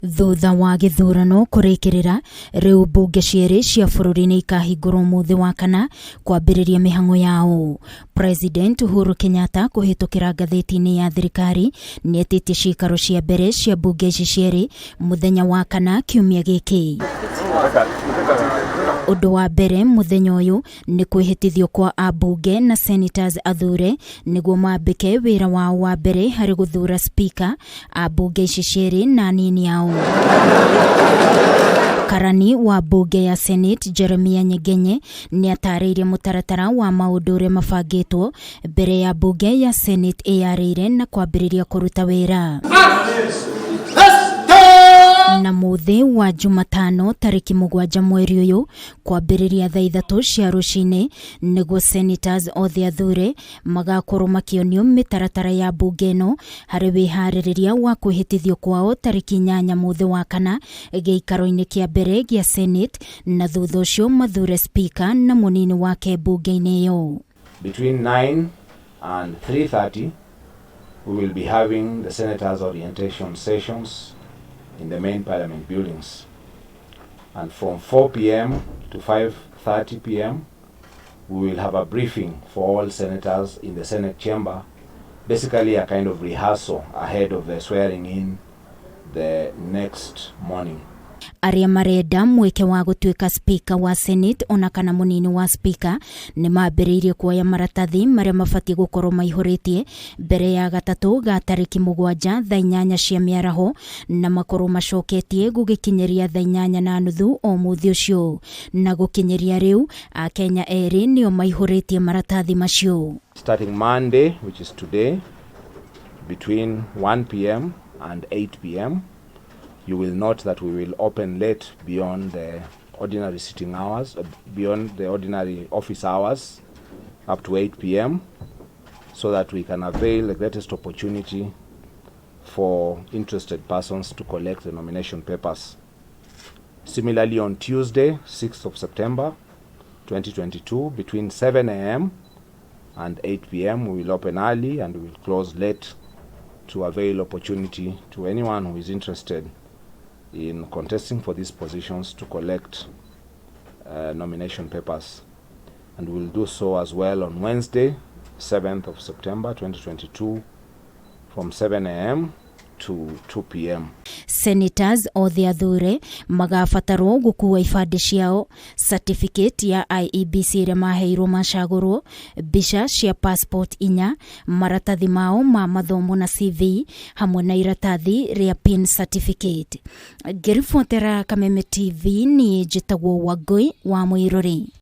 Thutha wa githurano kurikirira riu mbunge cieri cia bururi ni ikahingurwo muthi Wakana kwambiriria mihang'o yao. President Uhuru Kenyatta kuhitukira ngathitiiini ya thirikari ni etitie ciikaro cia mbere cia mbunge ici cieri muthenya wa kana kiumia giki. Undu wa mbere muthenya uyu ni kwihitithio kwa ambunge na senators athure niguo mambike wira wao wa mbere hari guthura spika ambunge ici cieri na anini yao. Karani wa bunge ya Senate Jeremiah Nyegenye ni atariirie mutaratara wa maundu uria mabangitwo mbere ya bunge ya Senate iyarire na kwambiriria kuruta wira. Na muthi wa Jumatano tariki 7 mweri uyu kwambiriria thaa 3 cia rucini niguo senators othe athure magakorwo makionio mitaratara ya bunge no hari wihaririria wa kwihitithio kwao tariki inyanya muthi wa kana giikaro-ini kia mbere gia Senate na thutha ucio mathure spika na munini wake bunge-ini iyo. Between 9 and 3:30 we will be having the senators orientation sessions in the main parliament buildings, and from 4 p.m. to 5:30 p.m. we will have a briefing for all senators in the Senate chamber, basically a kind of rehearsal ahead of the swearing in the next morning. Aria marenda mweke wa gutuika spika wa Senate ona kana munini wa spika ni mambiriirie kuoya maratathi maria mabati gukorwo maihuritie mbere ya gatatu ga tariki 7 thaa 8 cia miaraho na makorwo macoketie gugikinyeria thaa 8:30 o muthi ucio na gukinyeria riu a Kenya eri nio maihuritie maratathi macio. Starting Monday, which is today, between 1 p.m. and 8 p.m. you will note that we will open late beyond the ordinary sitting hours, beyond the ordinary office hours, up to 8 p.m. so that we can avail the greatest opportunity for interested persons to collect the nomination papers. Similarly, on Tuesday, 6th of September 2022, between 7 a.m. and 8 p.m. we will open early and we will close late to avail opportunity to anyone who is interested in contesting for these positions to collect nomination papers. And we'll do so as well on Wednesday, 7th of September 2022, from 7 a.m. to 2 p.m. Senators othe athure magabatarwo gukua ibande ciao, certificate ya IEBC ria maheirwo macagurwo, mbica cia passport 4, maratathi mao ma mathomo na CV hamwe na iratathi ria PIN certificate. Ngiribotera Kameme TV ni njitagwo Wangui wa Mwiruri.